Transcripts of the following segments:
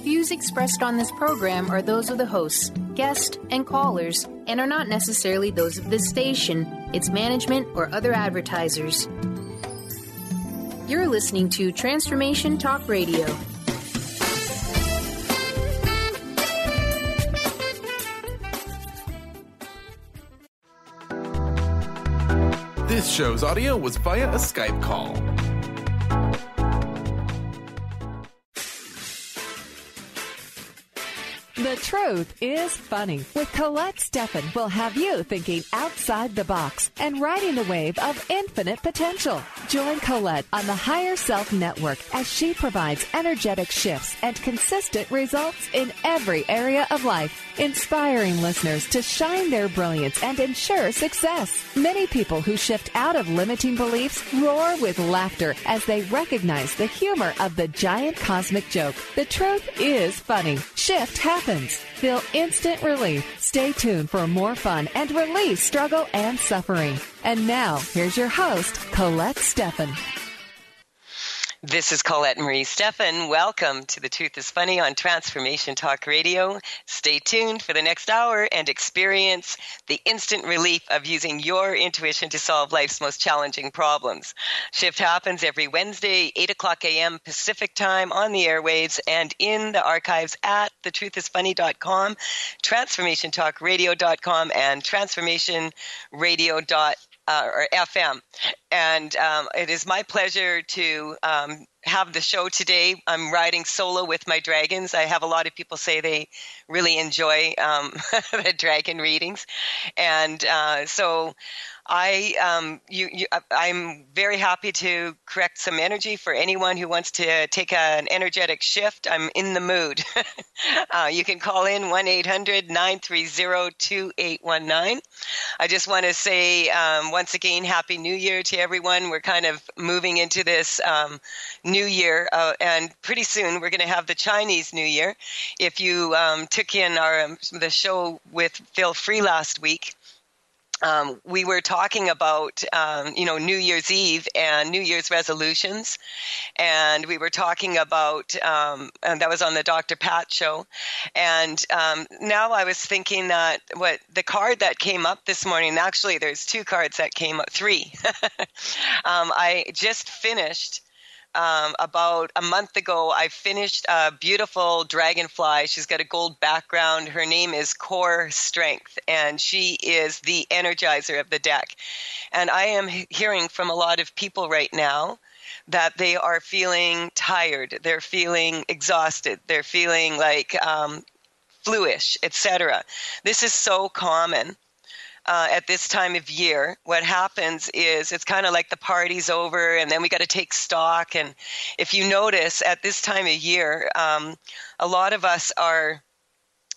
views expressed on this program are those of the hosts, guests, and callers, and are not necessarily those of this station, its management, or other advertisers. You're listening to Transformation Talk Radio. This show's audio was via a Skype call. The Truth is Funny with Colette Stefan will have you thinking outside the box and riding the wave of infinite potential. Join Colette on the Higher Self Network as she provides energetic shifts and consistent results in every area of life, inspiring listeners to shine their brilliance and ensure success. Many people who shift out of limiting beliefs roar with laughter as they recognize the humor of the giant cosmic joke. The truth is funny. Shift happens. Feel instant relief. Stay tuned for more fun and release struggle and suffering. And now, here's your host, Colette Stefan. This is Colette Marie Stefan. Welcome to The Truth is Funny on Transformation Talk Radio. Stay tuned for the next hour and experience the instant relief of using your intuition to solve life's most challenging problems. Shift happens every Wednesday, 8 o'clock a.m. Pacific time on the airwaves and in the archives at thetruthisfunny.com, transformationtalkradio.com, and transformationradio.com. Or FM. And it is my pleasure to have the show today. I'm riding solo with my dragons. I have a lot of people say they really enjoy the dragon readings. And so I'm very happy to correct some energy for anyone who wants to take an energetic shift. I'm in the mood. You can call in 1-800-930-2819. I just want to say once again, Happy New Year to everyone. We're kind of moving into this New Year, and pretty soon we're going to have the Chinese New Year. If you took in the show with Phil Free last week, we were talking about, New Year's Eve and New Year's resolutions. And we were talking about, and that was on the Dr. Pat show. And now I was thinking that the card that came up this morning, actually there's two cards that came up, three. I just finished. About a month ago, I finished a beautiful dragonfly. She's got a gold background. Her name is Core Strength, and she is the energizer of the deck. And I am hearing from a lot of people right now that they are feeling tired. They're feeling exhausted. They're feeling like fluish, etc. This is so common. At this time of year, what happens is it's kind of like the party's over and then we got to take stock. And if you notice at this time of year, a lot of us are,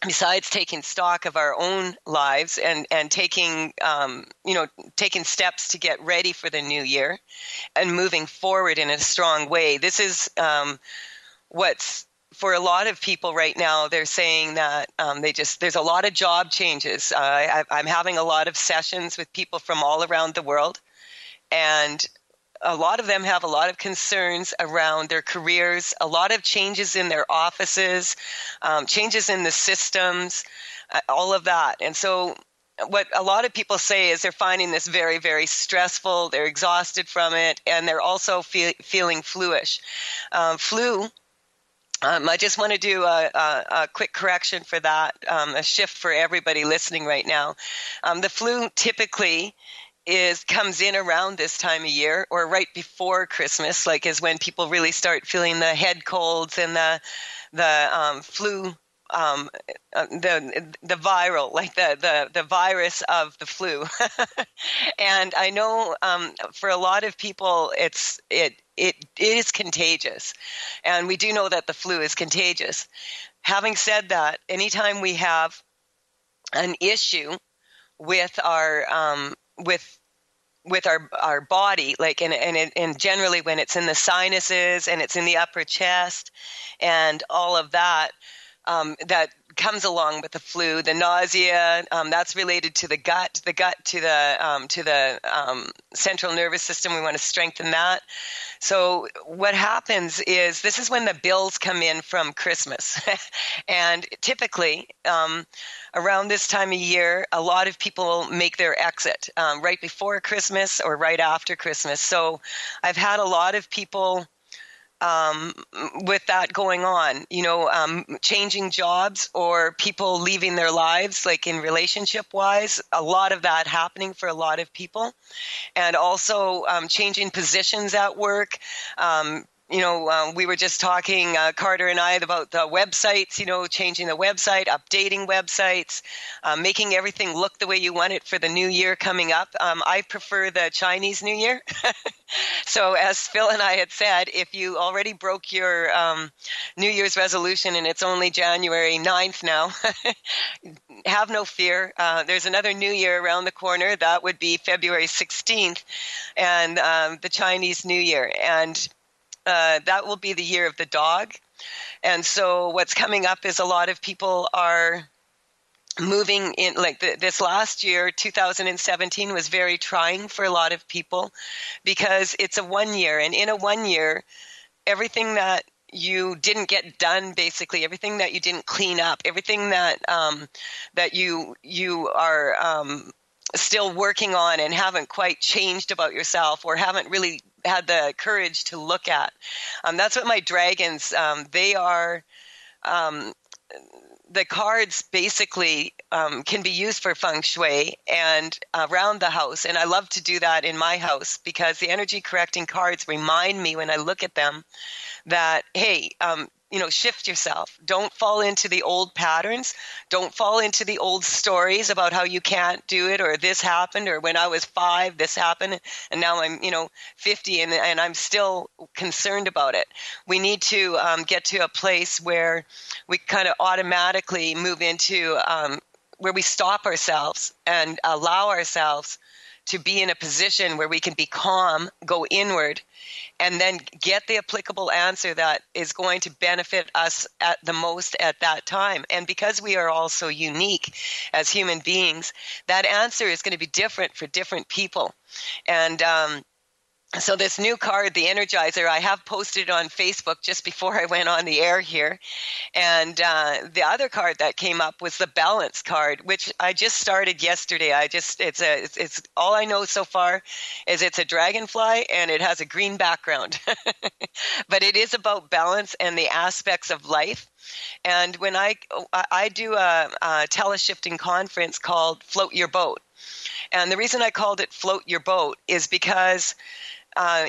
besides taking stock of our own lives and taking, taking steps to get ready for the new year and moving forward in a strong way. This is what's, for a lot of people right now, they're saying that there's a lot of job changes. I'm having a lot of sessions with people from all around the world, and a lot of them have a lot of concerns around their careers, a lot of changes in their offices, changes in the systems, all of that. And so what a lot of people say is they're finding this very, very stressful, they're exhausted from it, and they're also feeling fluish. I just want to do a quick correction for that, a shift for everybody listening right now. The flu typically comes in around this time of year or right before Christmas, like is when people really start feeling the head colds and the flu, the viral, like the virus of the flu. And I know for a lot of people, it is contagious. And we do know that the flu is contagious. Having said that, anytime we have an issue with our body, like and generally when it's in the sinuses and it's in the upper chest and all of that, that comes along with the flu. The nausea, that's related to the gut to the central nervous system. We want to strengthen that. So what happens is this is when the bills come in from Christmas. And typically around this time of year, a lot of people make their exit right before Christmas or right after Christmas. So I've had a lot of people with that going on, changing jobs or people leaving their lives, like in relationship wise, a lot of that happening for a lot of people. And also changing positions at work. We were just talking, Carter and I, about the websites, changing the website, updating websites, making everything look the way you want it for the new year coming up. I prefer the Chinese New Year. So as Phil and I had said, if you already broke your New Year's resolution and it's only January 9th now, have no fear. There's another New Year around the corner. That would be February 16th and the Chinese New Year. And that will be the year of the dog. And so what's coming up is a lot of people are moving in, like this last year, 2017 was very trying for a lot of people because it's a 1 year. And in a 1 year, everything that you didn't get done, basically everything that you didn't clean up, everything that that you are still working on and haven't quite changed about yourself or haven't really had the courage to look at. That's what my dragons, they are, the cards basically can be used for feng shui and around the house. And I love to do that in my house because the energy correcting cards remind me when I look at them that, hey, shift yourself. Don't fall into the old patterns. Don't fall into the old stories about how you can't do it or this happened or when I was 5, this happened and now I'm, 50 and I'm still concerned about it. We need to get to a place where we kind of automatically move into where we stop ourselves and allow ourselves to be in a position where we can be calm, go inward, and then get the applicable answer that is going to benefit us at the most at that time. And because we are all so unique as human beings, that answer is going to be different for different people. And so this new card, the Energizer, I have posted on Facebook just before I went on the air here. And the other card that came up was the Balance card, which I just started yesterday. It's all I know so far is it's a dragonfly and it has a green background. But it is about balance and the aspects of life. And when I do a teleshifting conference called Float Your Boat. And the reason I called it Float Your Boat is because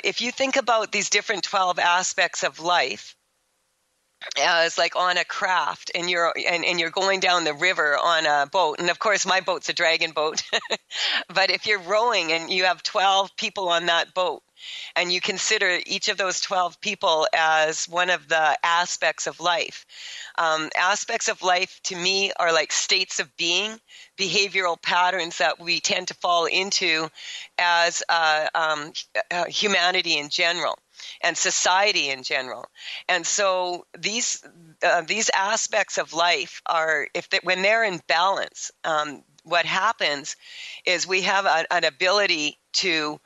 if you think about these different 12 aspects of life as like on a craft and you're going down the river on a boat, and of course my boat's a dragon boat, but if you're rowing and you have 12 people on that boat and you consider each of those 12 people as one of the aspects of life. Aspects of life to me are like states of being, behavioral patterns that we tend to fall into as humanity in general and society in general. And so these aspects of life are, when they're in balance, what happens is we have an ability to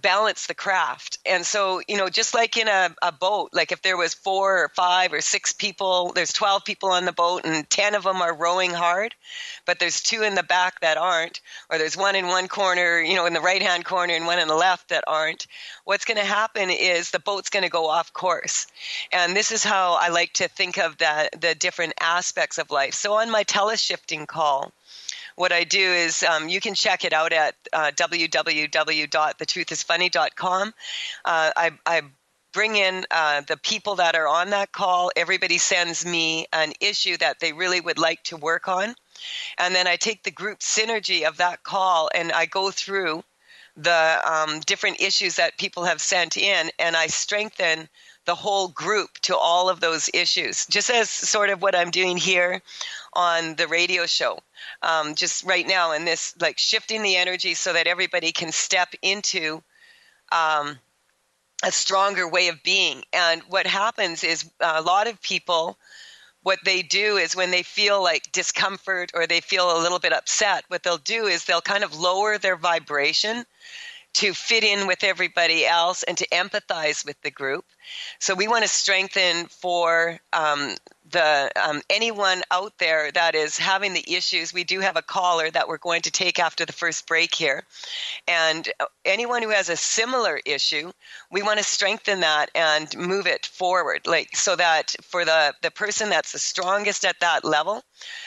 balance the craft. And so, just like in a boat, like if there was 4 or 5 or 6 people, there's 12 people on the boat and 10 of them are rowing hard, but there's 2 in the back that aren't, or there's 1 in one corner, in the right-hand corner and 1 in the left that aren't. What's going to happen is the boat's going to go off course. And this is how I like to think of the different aspects of life. So on my teleshifting call, what I do is you can check it out at www.thetruthisfunny.com. I bring in the people that are on that call. Everybody sends me an issue that they really would like to work on. And then I take the group synergy of that call and I go through the different issues that people have sent in and I strengthen the whole group to all of those issues, just as sort of what I'm doing here on the radio show, just right now in this, like shifting the energy so that everybody can step into a stronger way of being. And what happens is a lot of people what they do is when they feel like discomfort or they feel a little bit upset, what they'll do is they'll kind of lower their vibration to fit in with everybody else and to empathize with the group. So we want to strengthen for anyone out there that is having the issues. We do have a caller that we're going to take after the first break here. And anyone who has a similar issue, we want to strengthen that and move it forward, like so that for the person that's the strongest at that level.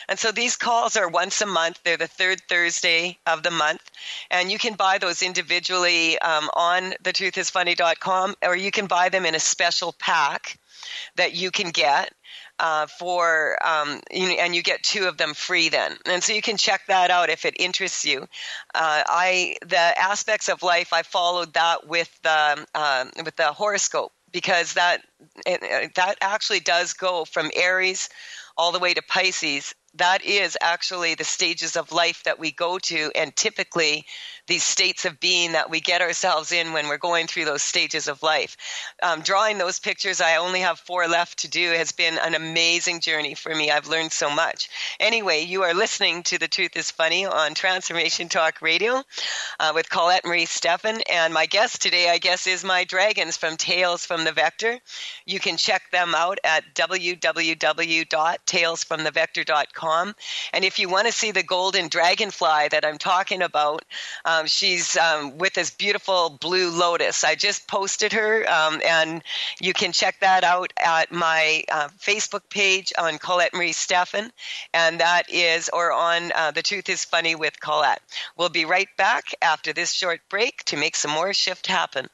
And so these calls are once a month. They're the third Thursday of the month. And you can buy those individually on thetruthisfunny.com, or you can buy them in a special pack that you can get and you get 2 of them free then. And so you can check that out if it interests you. The aspects of life, I followed that with the horoscope, because that actually does go from Aries all the way to Pisces. That is actually the stages of life that we go to, and typically these states of being that we get ourselves in when we're going through those stages of life. Drawing those pictures, I only have 4 left to do, has been an amazing journey for me. I've learned so much. Anyway, you are listening to The Truth is Funny on Transformation Talk Radio with Colette Marie Stefan, and my guest today, I guess, is my dragons from Tales from the Vector. You can check them out at www.talesfromthevector.com. And if you want to see the golden dragonfly that I'm talking about, she's with this beautiful blue lotus. I just posted her, and you can check that out at my Facebook page on Colette Marie Stefan, and that is, or on The Truth is Funny with Colette. We'll be right back after this short break to make some more shift happen.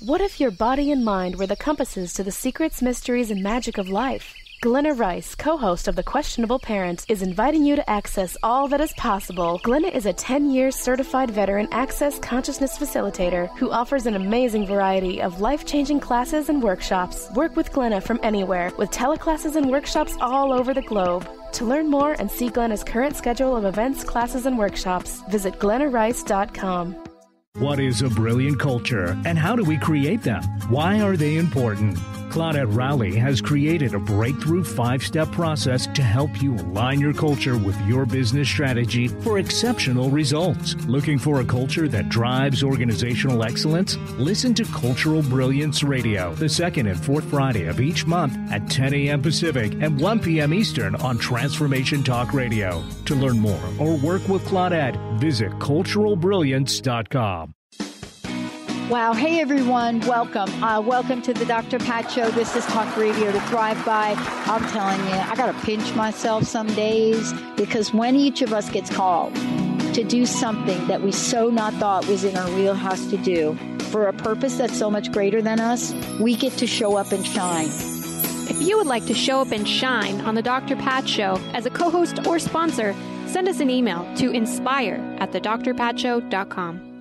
What if your body and mind were the compasses to the secrets, mysteries, and magic of life? Glenna Rice, co-host of The Questionable Parent, is inviting you to access all that is possible. Glenna is a 10-year certified veteran access consciousness facilitator who offers an amazing variety of life-changing classes and workshops. Work with Glenna from anywhere, with teleclasses and workshops all over the globe. To learn more and see Glenna's current schedule of events, classes, and workshops, visit glennarice.com. What is a brilliant culture, and how do we create them? Why are they important? Claudette Rowley has created a breakthrough 5-step process to help you align your culture with your business strategy for exceptional results. Looking for a culture that drives organizational excellence? Listen to Cultural Brilliance Radio, the second and fourth Friday of each month at 10 a.m. Pacific and 1 p.m. Eastern on Transformation Talk Radio. To learn more or work with Claudette, visit culturalbrilliance.com. Wow. Hey, everyone. Welcome. Welcome to the Dr. Pat Show. This is Talk Radio to Thrive By. I'm telling you, I got to pinch myself some days, because when each of us gets called to do something that we so not thought was in our wheelhouse to do for a purpose that's so much greater than us, we get to show up and shine. If you would like to show up and shine on the Dr. Pat Show as a co-host or sponsor, send us an email to inspire@thedrpatshow.com.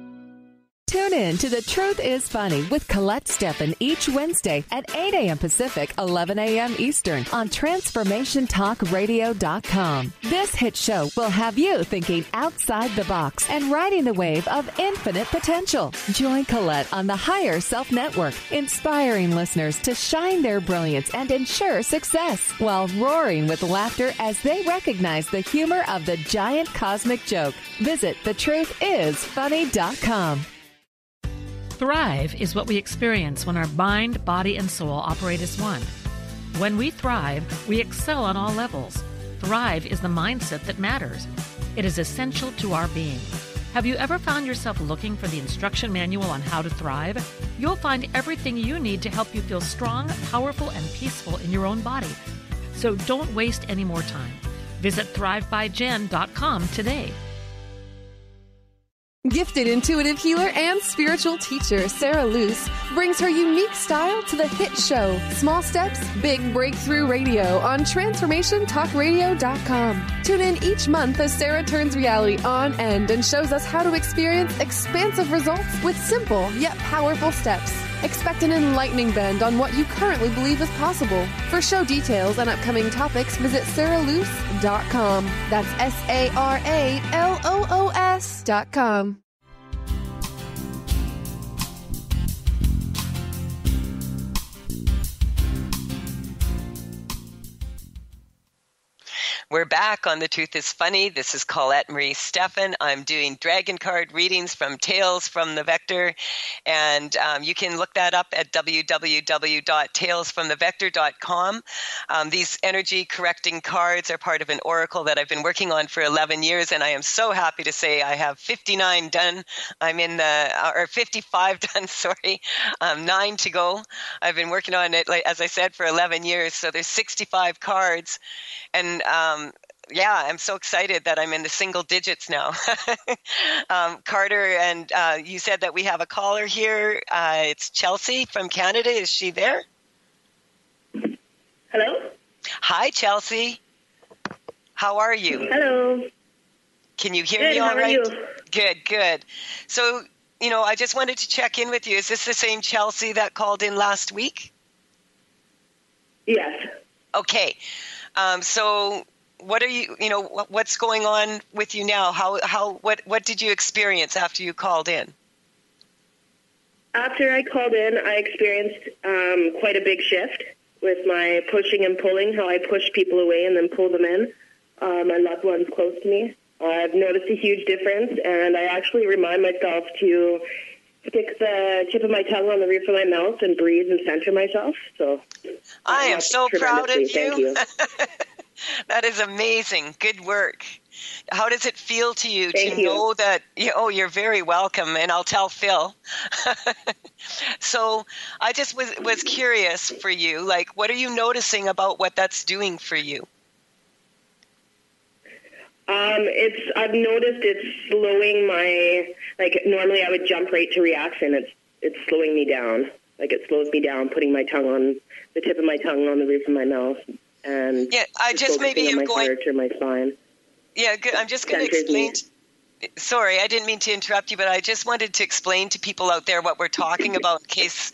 Tune in to The Truth is Funny with Colette Stefan each Wednesday at 8 a.m. Pacific, 11 a.m. Eastern on TransformationTalkRadio.com. This hit show will have you thinking outside the box and riding the wave of infinite potential. Join Colette on the Higher Self Network, inspiring listeners to shine their brilliance and ensure success while roaring with laughter as they recognize the humor of the giant cosmic joke. Visit thetruthisfunny.com. Thrive is what we experience when our mind, body, and soul operate as one. When we thrive, we excel on all levels. Thrive is the mindset that matters. It is essential to our being. Have you ever found yourself looking for the instruction manual on how to thrive? You'll find everything you need to help you feel strong, powerful, and peaceful in your own body. So don't waste any more time. Visit thrivebyjen.com today. Gifted intuitive healer and spiritual teacher Sarah Luce brings her unique style to the hit show Small Steps, Big Breakthrough Radio on TransformationTalkRadio.com. Tune in each month as Sarah turns reality on end and shows us how to experience expansive results with simple yet powerful steps. Expect an enlightening bend on what you currently believe is possible. For show details and upcoming topics, visit sarahloos.com. That's SARALOOS.com. We're back on The Truth is Funny. This is Colette Marie Stefan. I'm doing dragon card readings from Tales from the Vector. And you can look that up at www.talesfromthevector.com. These energy correcting cards are part of an oracle that I've been working on for 11 years. And I am so happy to say I have 59 done. I'm in or 55 done, sorry. 9 to go. I've been working on it, as I said, for 11 years. So there's 65 cards. And I'm so excited that I'm in the single digits now. Carter, and you said that we have a caller here. It's Chelsea from Canada. Is she there? Hello? Hi, Chelsea. How are you? Hello. Can you hear Good, me all right? How are you? Good. So, I just wanted to check in with you. Is this the same Chelsea that called in last week? Yes. Okay. So what are you, what's going on with you now? What did you experience after you called in? After I called in, I experienced quite a big shift with my pushing and pulling, how I push people away and then pull them in, my loved ones close to me. I've noticed a huge difference, and I actually remind myself to stick the tip of my tongue on the roof of my mouth and breathe and center myself. So I am so proud of you. Thank you. That is amazing. Good work. How does it feel to you know that, you're very welcome, and I'll tell Phil. So I just was curious for you, like, what are you noticing about what that's doing for you? I've noticed it's slowing normally I would jump right to reaction. It's slowing me down. Like, it slows me down, putting my tongue on the tip of my tongue on the roof of my mouth. And I just maybe am my going heart or my spine. Yeah, good. I'm just going to explain. Sorry, I didn't mean to interrupt you, but I just wanted to explain to people out there what we're talking about in case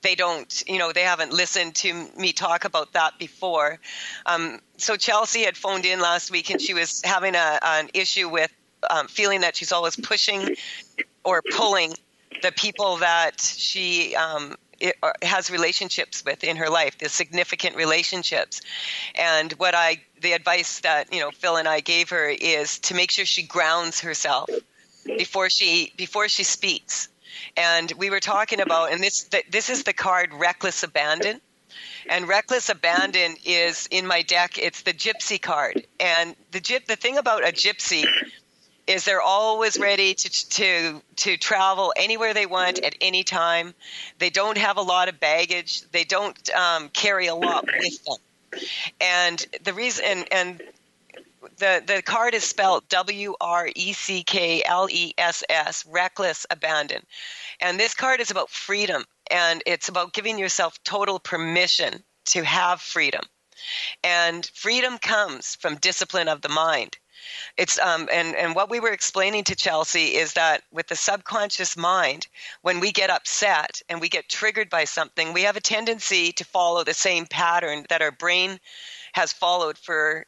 they don't, they haven't listened to me talk about that before. So Chelsea had phoned in last week, and she was having an issue with feeling that she's always pushing or pulling the people that she has relationships with in her life, the significant relationships. And the advice that, Phil and I gave her is to make sure she grounds herself before she speaks. And we were talking about, and this is the card Reckless Abandon. And Reckless Abandon is in my deck. It's the gypsy card. And the thing about a gypsy is they're always ready to travel anywhere they want at any time. They don't have a lot of baggage. They don't carry a lot with them. And the reason, and the card is spelled WRECKLESS, Reckless Abandon. And this card is about freedom, and it's about giving yourself total permission to have freedom. And freedom comes from discipline of the mind. It's and what we were explaining to Chelsea is that with the subconscious mind, when we get upset and we get triggered by something, we have a tendency to follow the same pattern that our brain has followed for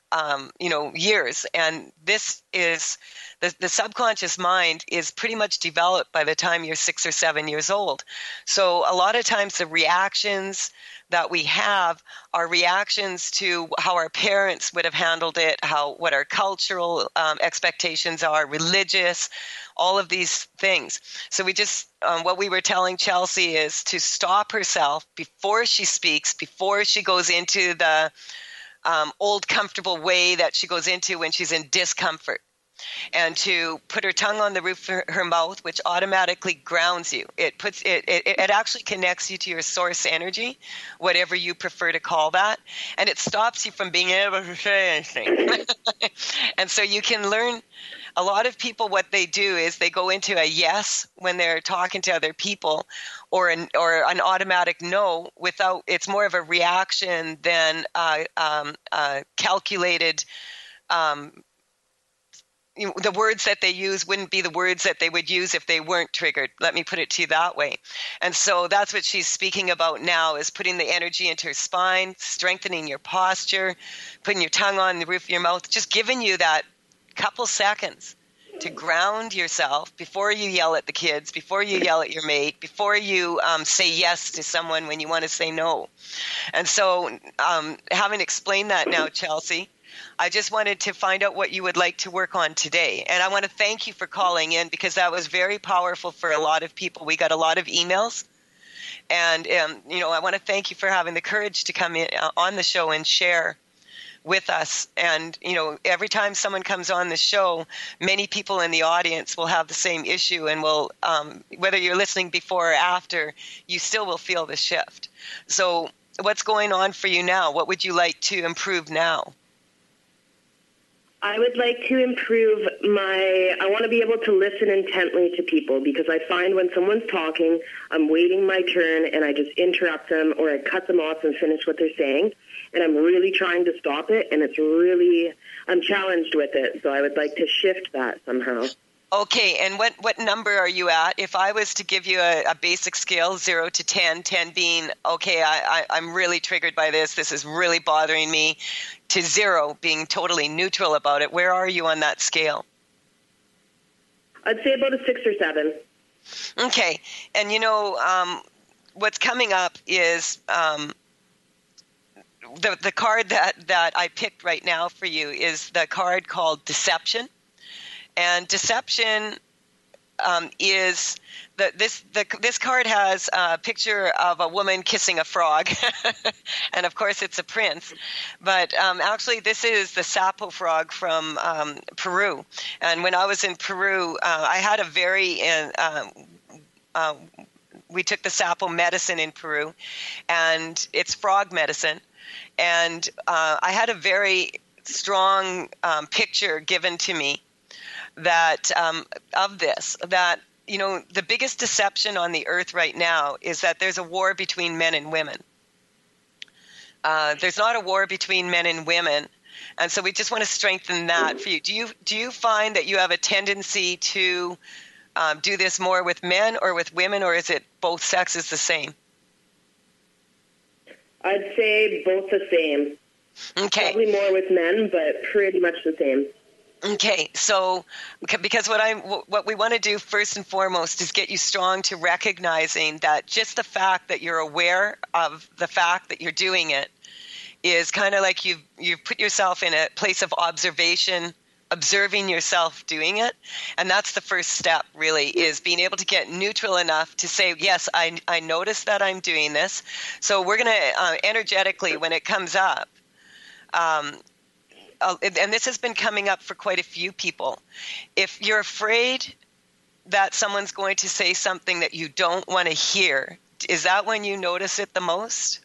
years. And this is the subconscious mind is pretty much developed by the time you're 6 or 7 years old. So a lot of times the reactions that we have are reactions to how our parents would have handled it, what our cultural expectations are, religious, all of these things. So we just, what we were telling Chelsea is to stop herself before she speaks, before she goes into the old comfortable way that she goes into when she's in discomfort, and to put her tongue on the roof of her mouth, which automatically grounds you. It actually connects you to your source energy, whatever you prefer to call that, and it stops you from being able to say anything. And so you can learn. A lot of people, what they do is they go into a yes when they're talking to other people, or an automatic no without. It's more of a reaction than calculated the words that they use wouldn't be the words that they would use if they weren't triggered. Let me put it to you that way. And so that's what she's speaking about now, is putting the energy into her spine, strengthening your posture, putting your tongue on the roof of your mouth, just giving you that couple seconds to ground yourself before you yell at the kids, before you yell at your mate, before you say yes to someone when you want to say no. And so having explained that now, Chelsea, I just wanted to find out what you would like to work on today. And I want to thank you for calling in, because that was very powerful for a lot of people. We got a lot of emails. And, I want to thank you for having the courage to come in on the show and share with us. And, every time someone comes on the show, many people in the audience will have the same issue, and will, whether you're listening before or after, you still will feel the shift. So what's going on for you now? What would you like to improve now? I would like to improve I want to be able to listen intently to people, because I find when someone's talking, I'm waiting my turn and I just interrupt them, or I cut them off and finish what they're saying. And I'm really trying to stop it, and I'm challenged with it. So I would like to shift that somehow. Okay, and what number are you at? If I was to give you a basic scale, 0 to 10, 10 being, okay, I'm really triggered by this is really bothering me, to 0 being totally neutral about it, where are you on that scale? I'd say about a 6 or 7. Okay, and what's coming up is the card that I picked right now for you is the card called Deception. And deception is this card has a picture of a woman kissing a frog, and of course it's a prince. But actually, this is the sapo frog from Peru. And when I was in Peru, I had a very we took the sapo medicine in Peru, and it's frog medicine. And I had a very strong picture given to me that of this, that the biggest deception on the earth right now is that there's a war between men and women. There's not a war between men and women, and so we just want to strengthen that for you. Do you find that you have a tendency to do this more with men or with women, or is it both sexes the same? I'd say both the same. Okay. Probably more with men, but pretty much the same. Okay, so because what we want to do first and foremost is get you strong to recognizing that just the fact that you're aware of the fact that you're doing it is kind of like you've put yourself in a place of observation, observing yourself doing it, and that's the first step. Really, is being able to get neutral enough to say, yes, I notice that I'm doing this. So we're going to energetically, when it comes up. And this has been coming up for quite a few people. If you're afraid that someone's going to say something that you don't want to hear, is that when you notice it the most?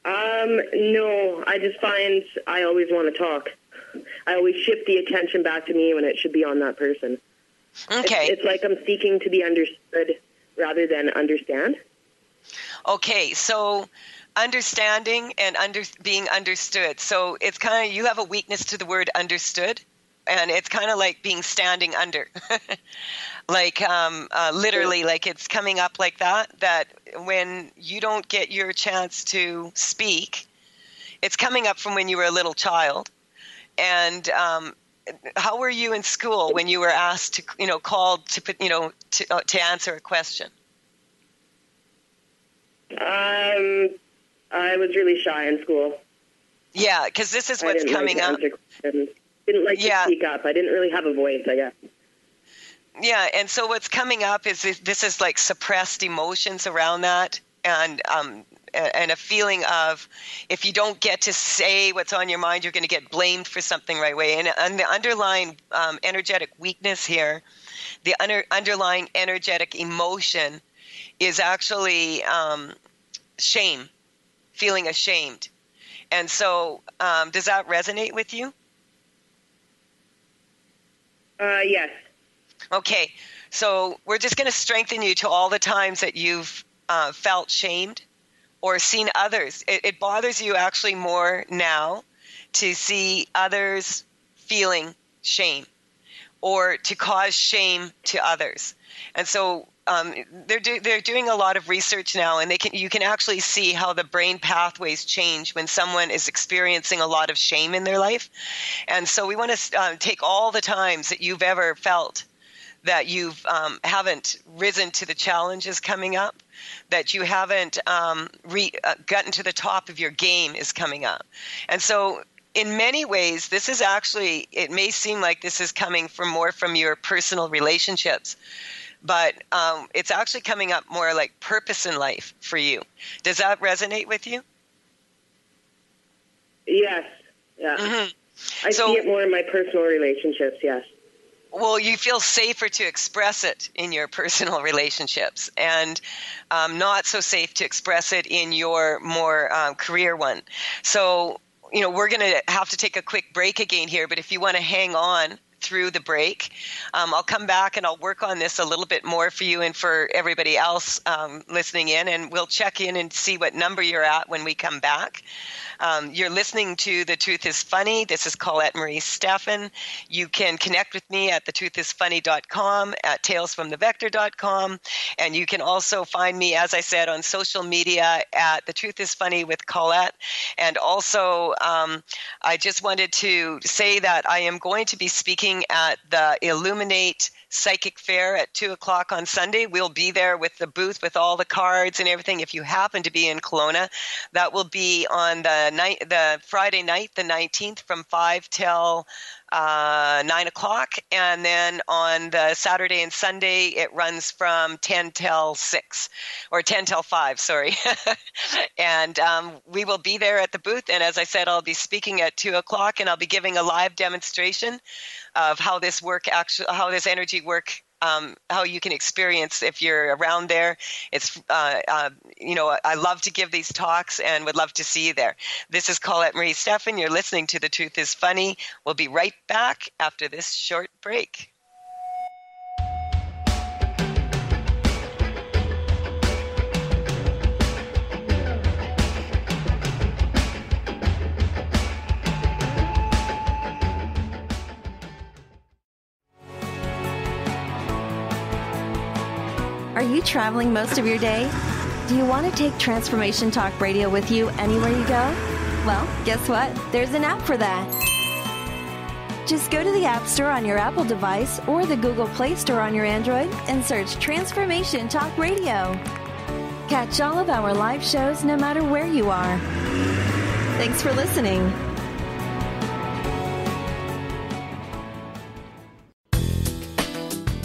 No, I just find I always want to talk. I always shift the attention back to me when it should be on that person. Okay. It's like I'm seeking to be understood rather than understand. Okay, so understanding and being understood. So it's kind of, you have a weakness to the word understood, and it's kind of like being standing under. Like literally, like it's coming up like that when you don't get your chance to speak, it's coming up from when you were a little child. And how were you in school when you were asked to, called to put, to answer a question? I was really shy in school. Yeah, because this is what's coming up. Didn't like to speak up. I didn't really have a voice, I guess. Yeah, and so what's coming up is this is like suppressed emotions around that, and a feeling of if you don't get to say what's on your mind, you're going to get blamed for something right away. And the underlying energetic weakness here, the underlying energetic emotion is actually shame, feeling ashamed. And so does that resonate with you? Yes. Okay, so we're just going to strengthen you to all the times that you've felt shamed or seen others. It bothers you actually more now to see others feeling shame or to cause shame to others. And so they're doing a lot of research now, and you can actually see how the brain pathways change when someone is experiencing a lot of shame in their life. And so we want to take all the times that you've ever felt that you haven't risen to the challenges coming up, that you haven't gotten to the top of your game is coming up. And so in many ways, this is actually, it may seem like this is coming more from your personal relationships, but it's actually coming up more like purpose in life for you. Does that resonate with you? Yes. Yeah. Mm-hmm. I see it more in my personal relationships, yes. Well, you feel safer to express it in your personal relationships and not so safe to express it in your more career one. So, we're going to have to take a quick break again here, but if you want to hang on through the break, I'll come back and I'll work on this a little bit more for you and for everybody else listening in, and we'll check in and see what number you're at when we come back. You're listening to The Truth is Funny. This is Colette Marie Stefan. You can connect with me at thetruthисfunny.com, at talesfromthevector.com, and you can also find me, as I said, on social media at The Truth is Funny with Colette. And also, I just wanted to say that I am going to be speaking at the Illuminate Psychic Fair at 2:00 on Sunday. We'll be there with the booth with all the cards and everything. If you happen to be in Kelowna, that will be on the Friday night, the 19th, from 5 till 9 o'clock. And then on the Saturday and Sunday, it runs from 10 till 6 or 10 till 5, sorry. And we will be there at the booth. And as I said, I'll be speaking at 2:00, and I'll be giving a live demonstration of how this energy work, how you can experience if you're around there. It's, I love to give these talks and would love to see you there. This is Colette Marie Stefan. You're listening to The Truth is Funny. We'll be right back after this short break. Are you traveling most of your day? Do you want to take Transformation Talk Radio with you anywhere you go? Well, guess what? There's an app for that. Just go to the App Store on your Apple device or the Google Play Store on your Android and search Transformation Talk Radio. Catch all of our live shows no matter where you are. Thanks for listening.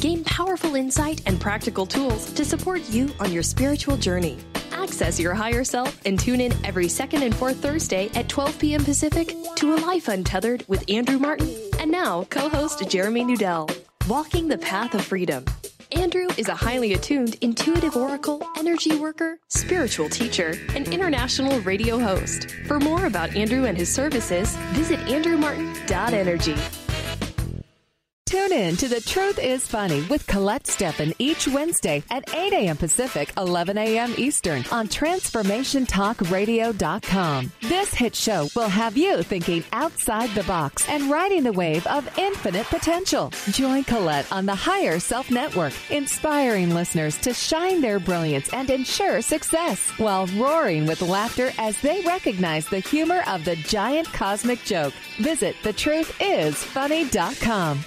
Gain powerful insight and practical tools to support you on your spiritual journey. Access your higher self and tune in every second and fourth Thursday at 12 p.m. Pacific to A Life Untethered with Andrew Martin and now co-host Jeremy Nudell. Walking the Path of Freedom. Andrew is a highly attuned, intuitive oracle, energy worker, spiritual teacher, and international radio host. For more about Andrew and his services, visit andrewmartin.energy. Tune in to The Truth is Funny with Colette Stefan each Wednesday at 8 a.m. Pacific, 11 a.m. Eastern on TransformationTalkRadio.com. This hit show will have you thinking outside the box and riding the wave of infinite potential. Join Colette on the Higher Self Network, inspiring listeners to shine their brilliance and ensure success while roaring with laughter as they recognize the humor of the giant cosmic joke. Visit thetruthисfunny.com.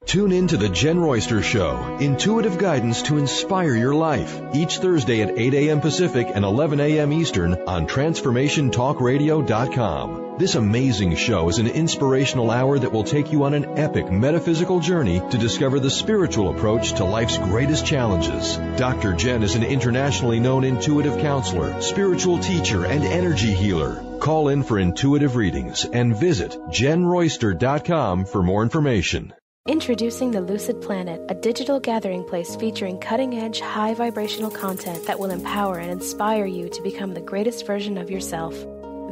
Tune in to The Jen Royster Show, intuitive guidance to inspire your life, each Thursday at 8 a.m. Pacific and 11 a.m. Eastern on TransformationTalkRadio.com. This amazing show is an inspirational hour that will take you on an epic metaphysical journey to discover the spiritual approach to life's greatest challenges. Dr. Jen is an internationally known intuitive counselor, spiritual teacher, and energy healer. Call in for intuitive readings and visit JenRoyster.com for more information. Introducing the Lucid Planet, a digital gathering place featuring cutting-edge, high-vibrational content that will empower and inspire you to become the greatest version of yourself.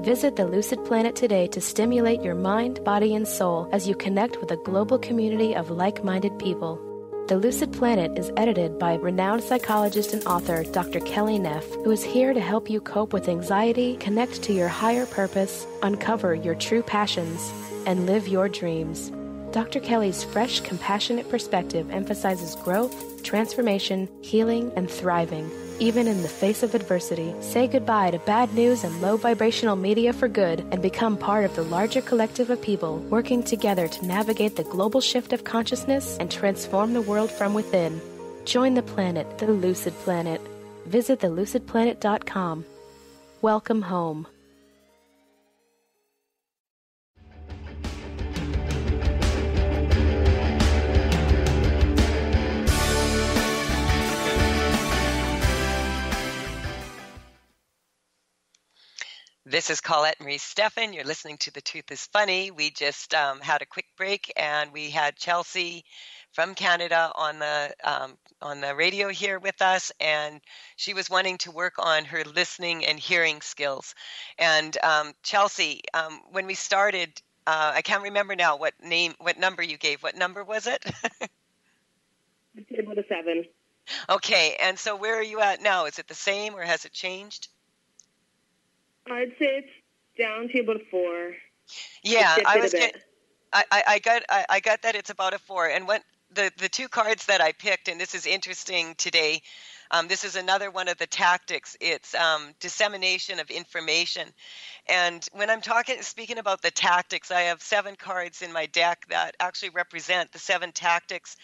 Visit the Lucid Planet today to stimulate your mind, body, and soul as you connect with a global community of like-minded people. The Lucid Planet is edited by renowned psychologist and author Dr. Kelly Neff, who is here to help you cope with anxiety, connect to your higher purpose, uncover your true passions, and live your dreams. Dr. Kelly's fresh, compassionate perspective emphasizes growth, transformation, healing, and thriving, even in the face of adversity. Say goodbye to bad news and low vibrational media for good and become part of the larger collective of people working together to navigate the global shift of consciousness and transform the world from within. Join the planet, the Lucid Planet. Visit thelucidplanet.com. Welcome home. This is Colette Marie Stefan. You're listening to The Truth is Funny. We just had a quick break, and we had Chelsea from Canada on the radio here with us, and she was wanting to work on her listening and hearing skills. And Chelsea, when we started, I can't remember now what number you gave. What number was it? About a 7. Okay, and so where are you at now? Is it the same, or has it changed? I'd say it's down to about a 4. Yeah, I got that it's about a 4. And what the two cards that I picked, and this is interesting today. This is another one of the tactics. It's dissemination of information. And when I'm speaking about the tactics, I have 7 cards in my deck that actually represent the 7 tactics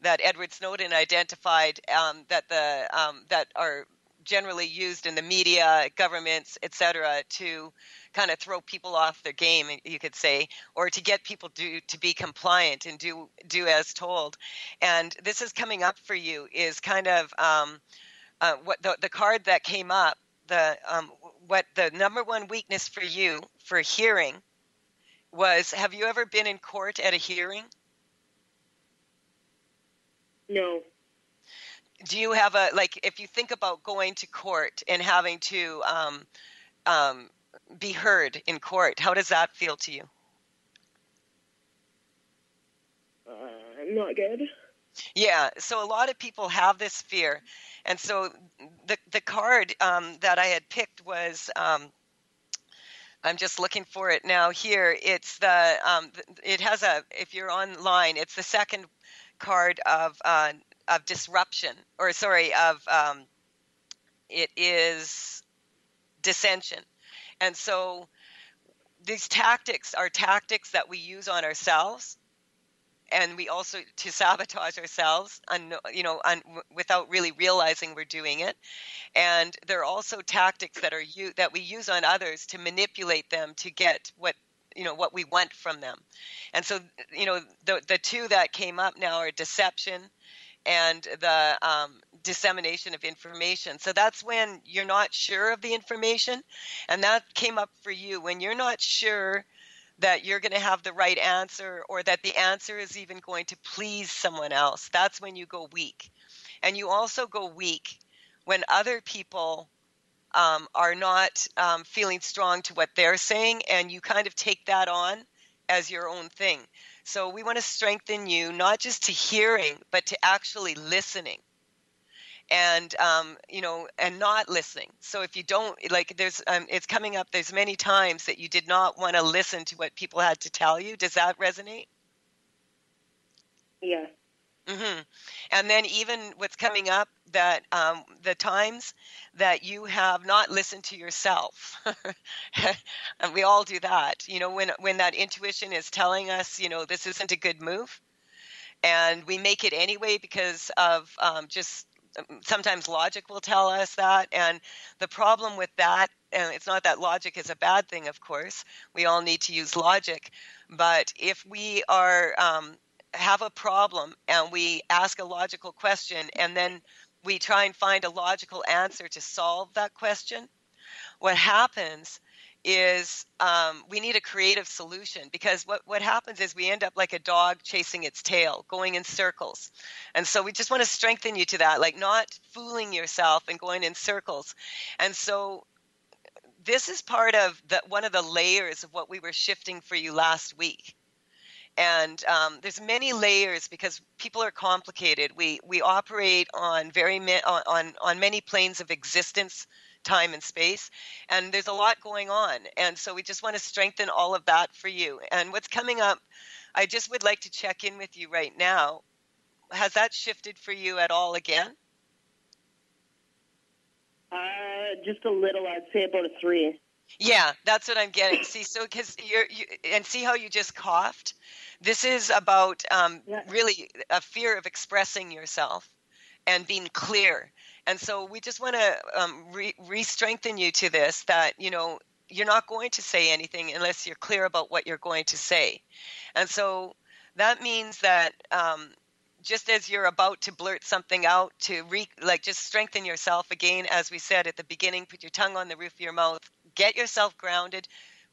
that Edward Snowden identified that are generally used in the media, governments, etc., to kind of throw people off their game, you could say, or to get people to be compliant and do as told. And this is coming up for you is kind of what the card that came up. What the number one weakness for you for hearing was. Have you ever been in court at a hearing? No. Do you have if you think about going to court and having to be heard in court, how does that feel to you? Not good. Yeah, so a lot of people have this fear. And so the card that I had picked was, I'm just looking for it now here. It's it has if you're online, it's the second card of disruption, it is dissension. And so these tactics are tactics that we use on ourselves, and we also to sabotage ourselves, without really realizing we're doing it. And they're also tactics that we use on others to manipulate them to get what we want from them. And so, the two that came up now are deception and the dissemination of information. So that's when you're not sure of the information. And that came up for you when you're not sure that you're going to have the right answer, or that the answer is even going to please someone else. That's when you go weak. And you also go weak when other people are not feeling strong to what they're saying, and you kind of take that on as your own thing. So we want to strengthen you, not just to hearing, but to actually listening. And, and not listening. So if you don't, it's coming up, there's many times that you did not want to listen to what people had to tell you. Does that resonate? Yeah. Mm-hmm. And then even what's coming up, that the times that you have not listened to yourself. And we all do that, when that intuition is telling us, this isn't a good move. And we make it anyway because of just sometimes logic will tell us that. And the problem with that, and it's not that logic is a bad thing, of course. We all need to use logic. But if we are have a problem and we ask a logical question and then we try and find a logical answer to solve that question, what happens is we need a creative solution, because what happens is we end up like a dog chasing its tail, going in circles. And so we just want to strengthen you to that, like not fooling yourself and going in circles. And so this is part of one of the layers of what we were shifting for you last week. And there's many layers because people are complicated. We operate on on many planes of existence, time and space, and there's a lot going on. And so we just want to strengthen all of that for you. And what's coming up, I just would like to check in with you right now. Has that shifted for you at all again? Just a little. I'd say about a 3. Yeah, that's what I'm getting. See, so because and see how you just coughed. This is about really a fear of expressing yourself and being clear. And so we just want to re-strengthen you to this, that, you're not going to say anything unless you're clear about what you're going to say. And so that means that just as you're about to blurt something out, to just strengthen yourself again, as we said at the beginning, put your tongue on the roof of your mouth, get yourself grounded,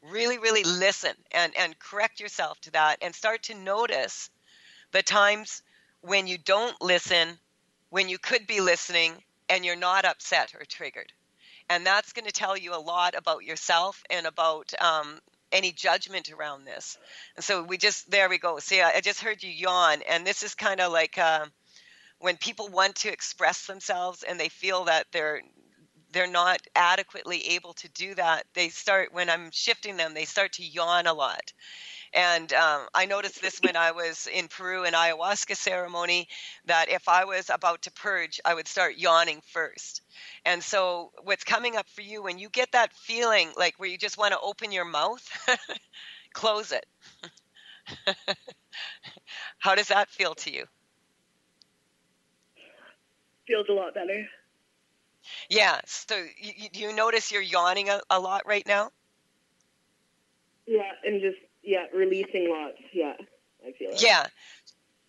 really, really listen and correct yourself to that, and start to notice the times when you don't listen, when you could be listening, and you're not upset or triggered. And that's going to tell you a lot about yourself and about any judgment around this. And so there we go. See, I just heard you yawn. And this is kind of like when people want to express themselves and they feel that they're not adequately able to do that, when I'm shifting them, they start to yawn a lot. And I noticed this when I was in Peru in ayahuasca ceremony, that if I was about to purge, I would start yawning first. And so what's coming up for you, when you get that feeling like where you just want to open your mouth, close it. How does that feel to you? Feels a lot better. Yeah. So you notice you're yawning a lot right now? Yeah, and just, releasing lots. Yeah, I feel it. Yeah.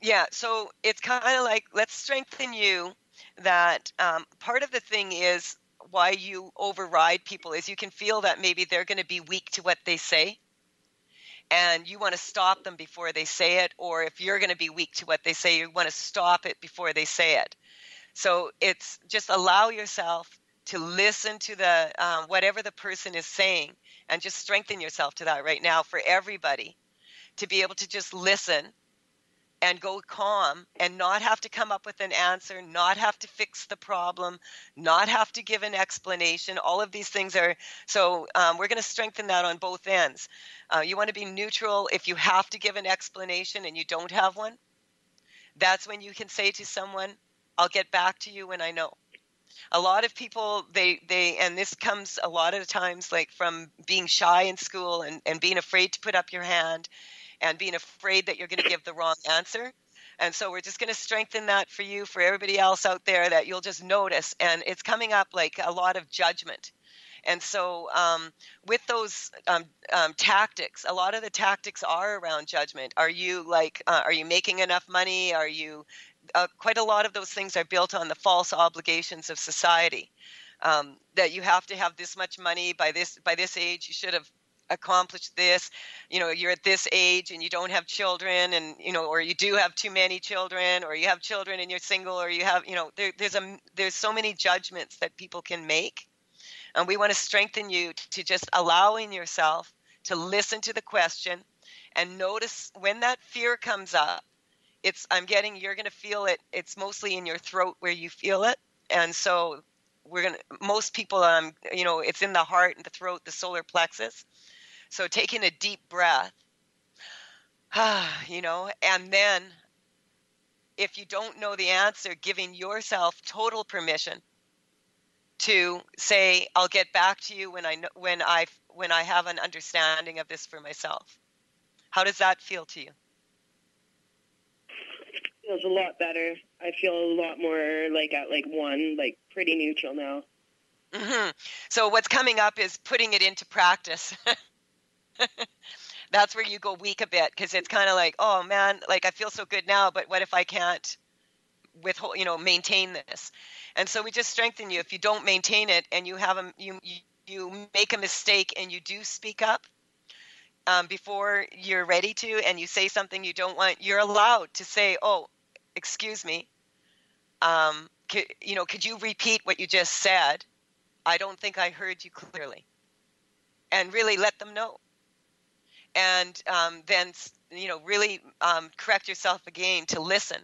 Yeah. So it's kind of like, let's strengthen you that part of the thing is why you override people is you can feel that maybe they're going to be weak to what they say. And you want to stop them before they say it. Or if you're going to be weak to what they say, you want to stop it before they say it. So it's just allow yourself to listen to the whatever the person is saying, and just strengthen yourself to that right now for everybody, to be able to just listen and go calm and not have to come up with an answer, not have to fix the problem, not have to give an explanation. All of these things are, so we're going to strengthen that on both ends. You want to be neutral. If you have to give an explanation and you don't have one, that's when you can say to someone, I'll get back to you when I know. A lot of people, and this comes a lot of times like from being shy in school and being afraid to put up your hand and being afraid that you're going to give the wrong answer. And so we're just going to strengthen that for you, for everybody else out there, that you'll just notice. And it's coming up like a lot of judgment. And so with those tactics, a lot of the tactics are around judgment. Are you making enough money? Are you quite a lot of those things are built on the false obligations of society, that you have to have this much money by this age. You should have accomplished this. You're at this age and you don't have children, and or you do have too many children, or you have children and you're single, or you have there's so many judgments that people can make. And we want to strengthen you to just allowing yourself to listen to the question and notice when that fear comes up. You're going to feel it. It's mostly in your throat where you feel it. And so most people, it's in the heart and the throat, the solar plexus. So taking a deep breath, and then if you don't know the answer, giving yourself total permission to say, I'll get back to you when I have an understanding of this for myself. How does that feel to you? Feels a lot better. I feel a lot more like at 1, pretty neutral now. Mm-hmm. So what's coming up is putting it into practice. That's where you go weak a bit, because it's kind of like, oh man, I feel so good now, but what if I can't maintain this? And so we just strengthen you. If you don't maintain it and you have you make a mistake and you do speak up before you're ready to, and you say something you don't want, you're allowed to say, oh, excuse me, could you repeat what you just said? I don't think I heard you clearly. And really let them know. and then, really correct yourself again to listen.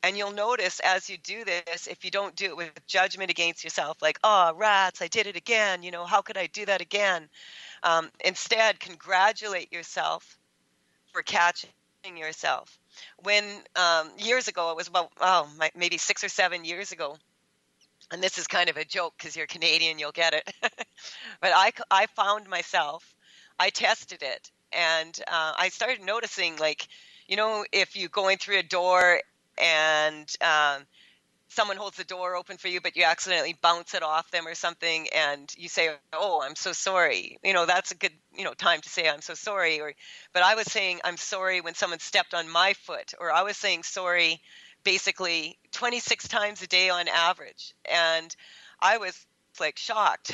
And you'll notice as you do this, if you don't do it with judgment against yourself, like, oh, rats, I did it again. How could I do that again? Instead, congratulate yourself for catching yourself. When years ago, it was about, maybe 6 or 7 years ago, and this is kind of a joke because you're Canadian, you'll get it. But I found myself, I tested it, and I started noticing, like, if you're going through a door and someone holds the door open for you, but you accidentally bounce it off them or something, and you say, oh, I'm so sorry. That's a good, time to say I'm so sorry. But I was saying I'm sorry when someone stepped on my foot, or I was saying sorry basically 26 times a day on average. And I was like shocked.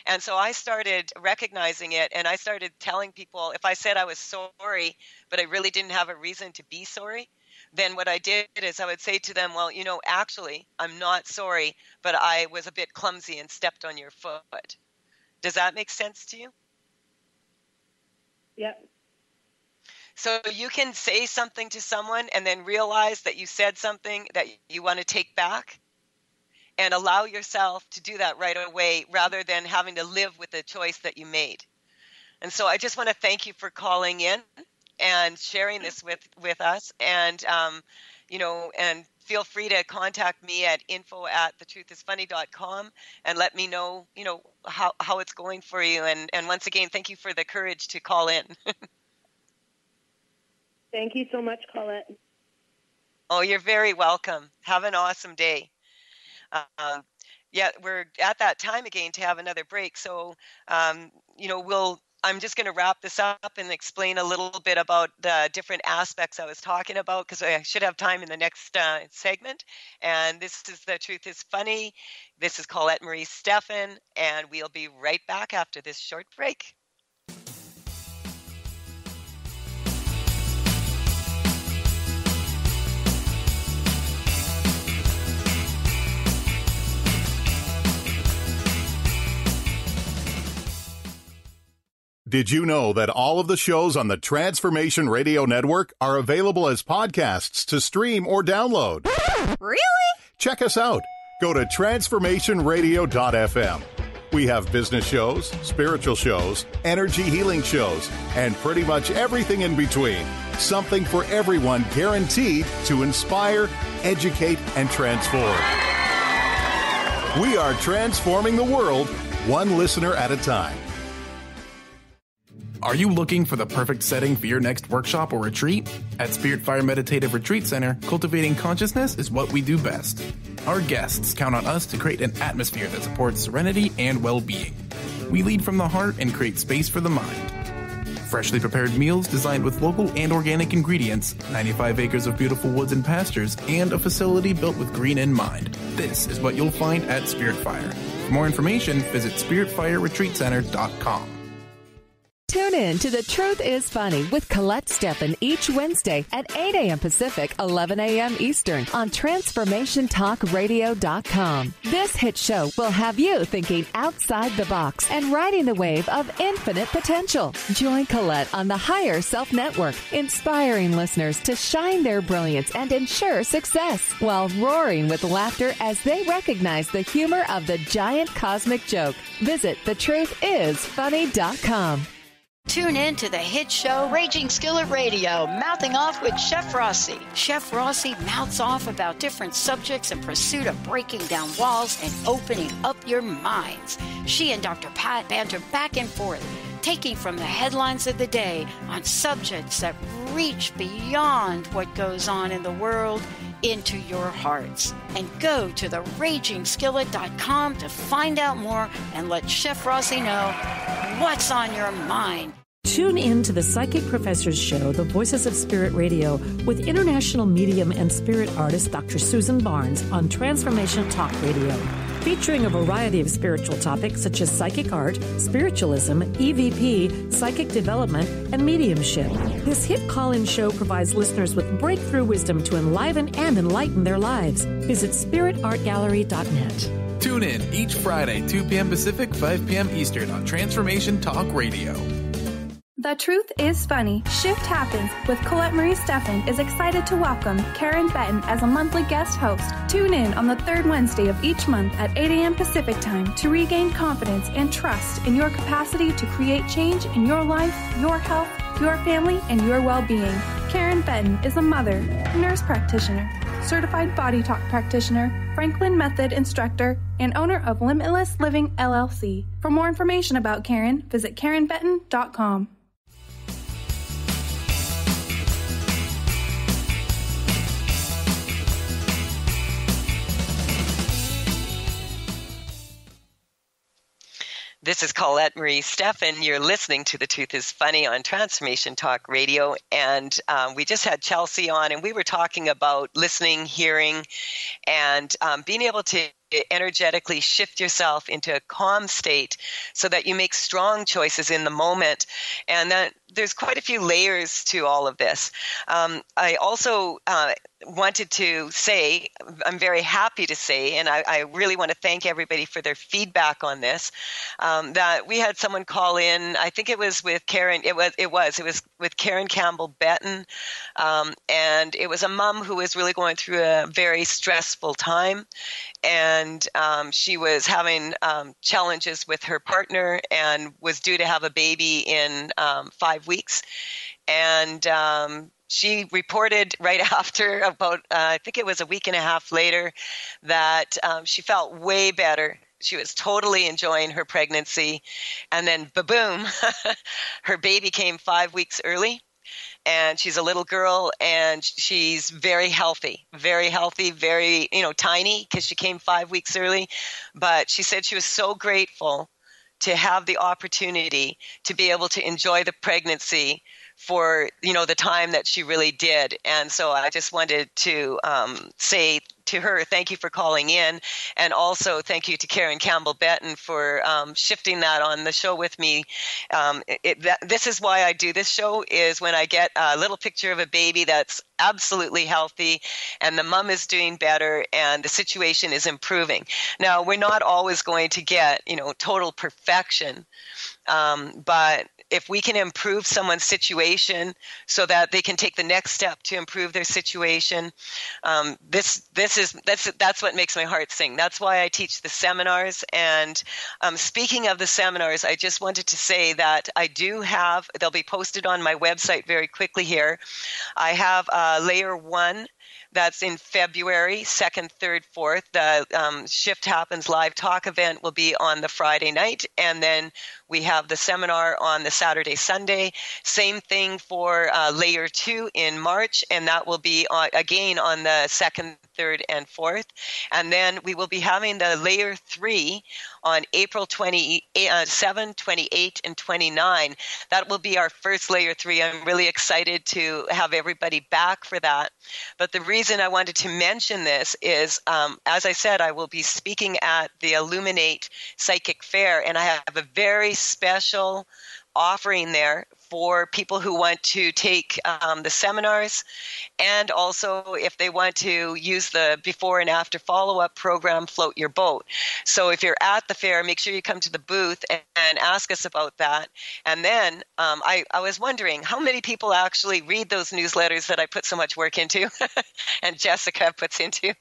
And so I started recognizing it, and I started telling people if I said I was sorry, but I really didn't have a reason to be sorry, then what I did is I would say to them, well, actually, I'm not sorry, but I was a bit clumsy and stepped on your foot. Does that make sense to you? Yep. So you can say something to someone and then realize that you said something that you want to take back, and allow yourself to do that right away rather than having to live with the choice that you made. And so I just want to thank you for calling in and sharing this with us. And, and feel free to contact me at info@thetruthisfunny.com and let me know, how it's going for you. And once again, thank you for the courage to call in. Thank you so much, Colette. Oh, you're very welcome. Have an awesome day. We're at that time again to have another break. So, I'm just going to wrap this up and explain a little bit about the different aspects I was talking about, because I should have time in the next segment. And this is The Truth is Funny. This is Colette Marie Stefan, and we'll be right back after this short break. Did you know that all of the shows on the Transformation Radio Network are available as podcasts to stream or download? Really? Check us out. Go to transformationradio.fm. We have business shows, spiritual shows, energy healing shows, and pretty much everything in between. Something for everyone, guaranteed to inspire, educate, and transform. We are transforming the world, one listener at a time. Are you looking for the perfect setting for your next workshop or retreat? At Spirit Fire Meditative Retreat Center, cultivating consciousness is what we do best. Our guests count on us to create an atmosphere that supports serenity and well-being. We lead from the heart and create space for the mind. Freshly prepared meals designed with local and organic ingredients, 95 acres of beautiful woods and pastures, and a facility built with green in mind. This is what you'll find at Spirit Fire. For more information, visit spiritfireretreatcenter.com. Tune in to The Truth is Funny with Colette Stefan each Wednesday at 8 a.m. Pacific, 11 a.m. Eastern on TransformationTalkRadio.com. This hit show will have you thinking outside the box and riding the wave of infinite potential. Join Colette on the Higher Self Network, inspiring listeners to shine their brilliance and ensure success while roaring with laughter as they recognize the humor of the giant cosmic joke. Visit thetruthисfunny.com. Tune in to the hit show Raging Skillet Radio, Mouthing Off with Chef Rossi. Chef Rossi mouths off about different subjects in pursuit of breaking down walls and opening up your minds. She and Dr. Pat banter back and forth, taking from the headlines of the day on subjects that reach beyond what goes on in the world into your hearts. And go to theragingskillet.com to find out more and let Chef Rossi know what's on your mind. Tune in to the Psychic Professor's Show, The Voices of Spirit Radio, with international medium and spirit artist Dr. Susan Barnes on Transformation Talk Radio, featuring a variety of spiritual topics such as psychic art, spiritualism, EVP, psychic development, and mediumship. This hit call-in show provides listeners with breakthrough wisdom to enliven and enlighten their lives. Visit spiritartgallery.net. Tune in each Friday, 2 p.m. Pacific, 5 p.m. Eastern on Transformation Talk Radio. The Truth is Funny. Shift Happens with Colette Marie Stefan is excited to welcome Karen Benton as a monthly guest host. Tune in on the third Wednesday of each month at 8 a.m. Pacific Time to regain confidence and trust in your capacity to create change in your life, your health, your family, and your well-being. Karen Benton is a mother, nurse practitioner, certified body talk practitioner, Franklin Method instructor, and owner of Limitless Living LLC. For more information about Karen, visit KarenBenton.com. This is Colette Marie Stefan. You're listening to The Truth is Funny on Transformation Talk Radio. And we just had Chelsea on, and we were talking about listening, hearing, and being able to energetically shift yourself into a calm state so that you make strong choices in the moment. And that there's quite a few layers to all of this. I also wanted to say, I'm very happy to say, and I really want to thank everybody for their feedback on this, that we had someone call in. I think it was with Karen. It was with Karen Campbell Benton, and it was a mom who was really going through a very stressful time, and she was having challenges with her partner and was due to have a baby in 5 weeks, and she reported right after, about I think it was a week and a half later, that she felt way better. She was totally enjoying her pregnancy. And then, ba-boom, her baby came 5 weeks early. And she's a little girl, and she's very healthy, very, tiny, because she came 5 weeks early. But she said she was so grateful to have the opportunity to be able to enjoy the pregnancy for, the time that she really did. And so I just wanted to say to her, thank you for calling in. And also thank you to Karen Campbell Benton for shifting that on the show with me. This is why I do this show, is when I get a little picture of a baby that's absolutely healthy and the mom is doing better and the situation is improving. Now, we're not always going to get, total perfection, but if we can improve someone's situation so that they can take the next step to improve their situation, that's what makes my heart sing. That's why I teach the seminars. And speaking of the seminars, I just wanted to say that I do have, they'll be posted on my website very quickly here. I have layer 1. That's in February 2nd, 3rd, 4th. The Shift Happens live talk event will be on the Friday night. And then we have the seminar on the Saturday, Sunday. Same thing for layer 2 in March. And that will be again on the 2nd, 3rd, and 4th. And then we will be having the layer 3 on April 27, 28, and 29. That will be our first layer 3. I'm really excited to have everybody back for that. But the reason I wanted to mention this is, as I said, I will be speaking at the Illuminate Psychic Fair, and I have a very special offering there for people who want to take the seminars, and also if they want to use the before and after follow-up program, Float Your Boat. So if you're at the fair, make sure you come to the booth and ask us about that. And then I was wondering how many people actually read those newsletters that I put so much work into and Jessica puts into.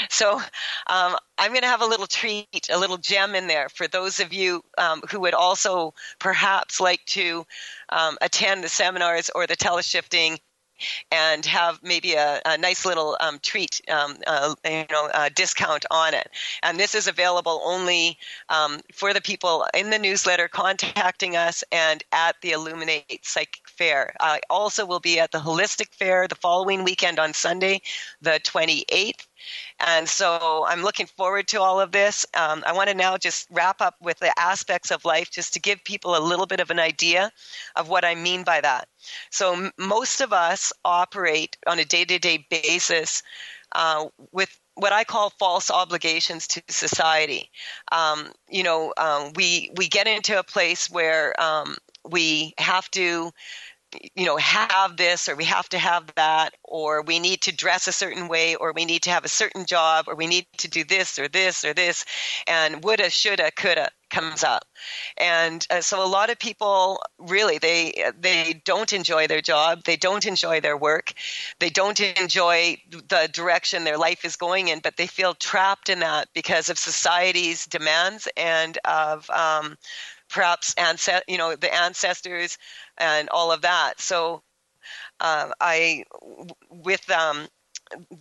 So I'm going to have a little treat, a little gem in there for those of you who would also perhaps like to attend the seminars or the teleshifting and have maybe a nice little treat, discount on it. And this is available only for the people in the newsletter contacting us and at the Illuminate Psychic Fair. I also will be at the Holistic Fair the following weekend on Sunday, the 28th. And so I'm looking forward to all of this. I want to now just wrap up with the aspects of life just to give people a little bit of an idea of what I mean by that. So most of us operate on a day-to-day basis with what I call false obligations to society. We get into a place where we have to have this, or we have to have that, or we need to dress a certain way, or we need to have a certain job, or we need to do this or this or this, and woulda, shoulda, coulda. comes up. And so a lot of people really, they don't enjoy their job. They don't enjoy their work. They don't enjoy the direction their life is going in, but they feel trapped in that because of society's demands and of perhaps the ancestors and all of that. So with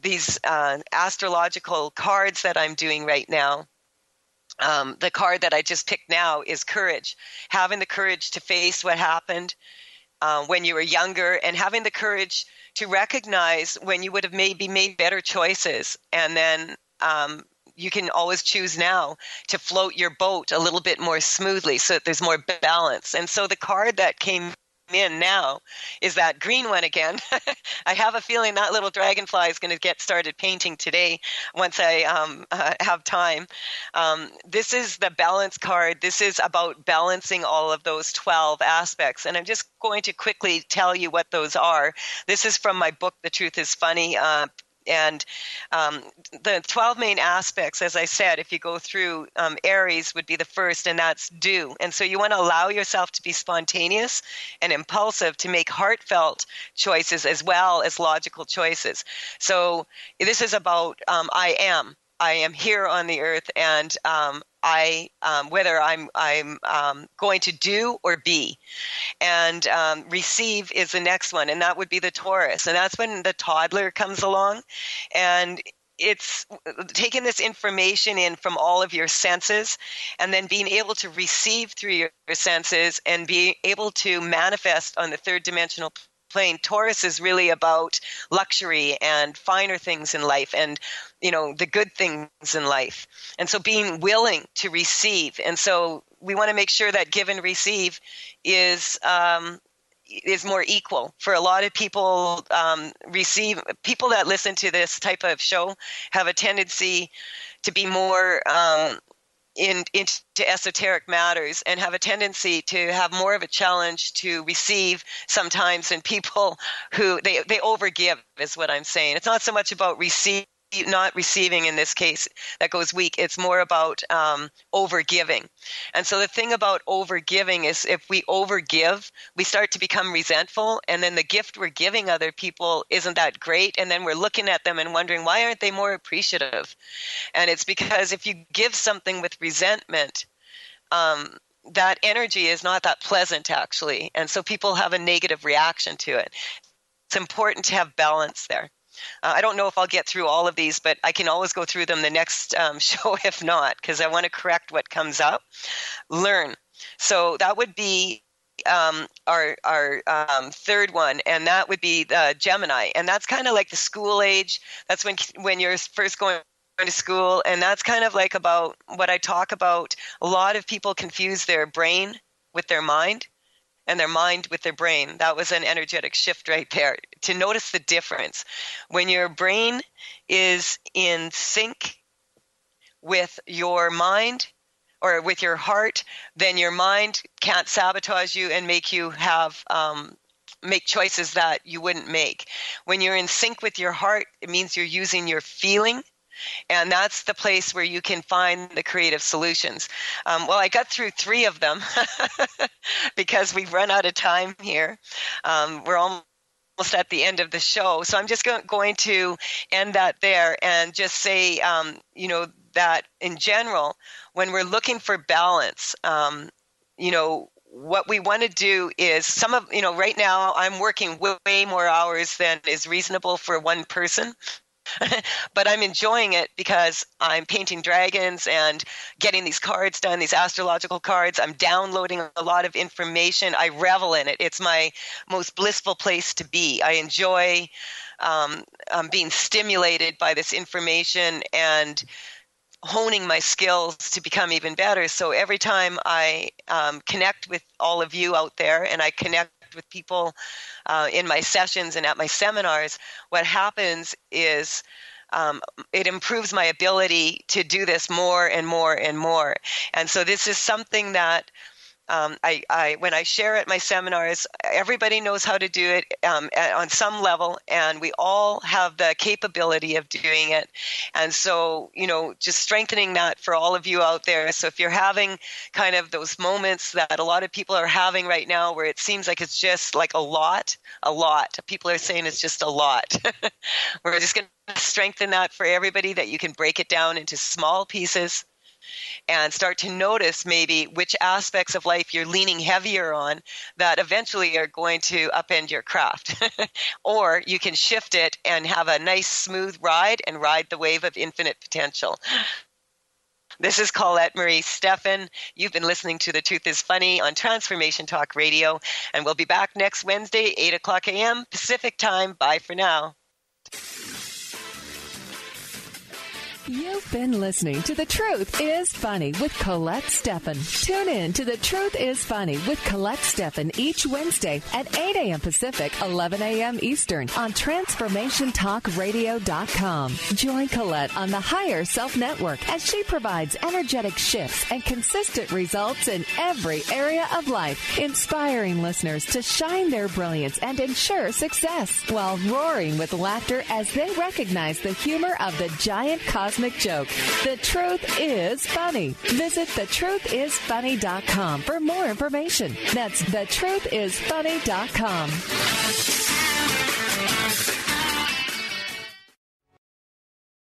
these astrological cards that I'm doing right now, the card that I just picked now is courage. Having the courage to face what happened when you were younger, and having the courage to recognize when you would have maybe made better choices. And then you can always choose now to float your boat a little bit more smoothly so that there's more balance. And so the card that came in now is that green one again. I have a feeling that little dragonfly is going to get started painting today once I have time. This is the balance card. This is about balancing all of those 12 aspects. And I'm just going to quickly tell you what those are. This is from my book, The Truth is Funny. And the 12 main aspects, as I said, if you go through, Aries would be the first, and that's do. And so you want to allow yourself to be spontaneous and impulsive, to make heartfelt choices as well as logical choices. So this is about I am here on the earth, and whether I'm going to do or be. And receive is the next one, and that would be the Taurus. And that's when the toddler comes along, and it's taking this information in from all of your senses and then being able to receive through your senses and be able to manifest on the third dimensional plane. Taurus is really about luxury and finer things in life and, the good things in life. And so being willing to receive. And so we want to make sure that give and receive is more equal. For a lot of people, people that listen to this type of show have a tendency to be more into esoteric matters and have a tendency to have more of a challenge to receive sometimes than people who they overgive, is what I'm saying. It's not so much about not receiving in this case that goes weak. It's more about overgiving. And so the thing about overgiving is if we overgive, we start to become resentful, and then the gift we're giving other people isn't that great, and then we're looking at them and wondering, why aren't they more appreciative? And it's because if you give something with resentment, that energy is not that pleasant, actually. And so people have a negative reaction to it. It's important to have balance there. I don't know if I'll get through all of these, but I can always go through them the next show if not, because I want to correct what comes up. Learn. So that would be our third one, and that would be the Gemini. And that's kind of like the school age. That's when you're first going to school, and that's kind of like about what I talk about. A lot of people confuse their brain with their mind, and their mind with their brain. That was an energetic shift right there. To notice the difference. When your brain is in sync with your mind or with your heart, then your mind can't sabotage you and make you have make choices that you wouldn't make. When you're in sync with your heart, it means you're using your feeling. And that's the place where you can find the creative solutions. Well, I got through 3 of them because we've run out of time here. We're almost at the end of the show. So I'm just going to end that there and just say, that in general, when we're looking for balance, what we want to do is right now I'm working way more hours than is reasonable for one person. But I'm enjoying it because I'm painting dragons and getting these cards done, these astrological cards. I'm downloading a lot of information. I revel in it. It's my most blissful place to be. I enjoy being stimulated by this information and honing my skills to become even better. So every time I connect with all of you out there, and I connect with people in my sessions and at my seminars, what happens is it improves my ability to do this more and more and more. And so this is something that When I share at my seminars, everybody knows how to do it on some level, and we all have the capability of doing it. And so, just strengthening that for all of you out there. So if you're having kind of those moments that a lot of people are having right now where it seems like it's just like a lot, people are saying it's just a lot. We're just going to strengthen that for everybody, that you can break it down into small pieces and start to notice maybe which aspects of life you're leaning heavier on that eventually are going to upend your craft. Or you can shift it and have a nice smooth ride and ride the wave of infinite potential. This is Colette Marie Stefan. You've been listening to The Truth is Funny on Transformation Talk Radio, and we'll be back next Wednesday, 8 o'clock a.m. Pacific time. Bye for now. You've been listening to The Truth is Funny with Colette Stefan. Tune in to The Truth is Funny with Colette Stefan each Wednesday at 8 a.m. Pacific, 11 a.m. Eastern on TransformationTalkRadio.com. Join Colette on the Higher Self Network as she provides energetic shifts and consistent results in every area of life, inspiring listeners to shine their brilliance and ensure success while roaring with laughter as they recognize the humor of the giant cosmic joke. The Truth is Funny. Visit thetruthisfunny.com for more information. That's thetruthisfunny.com.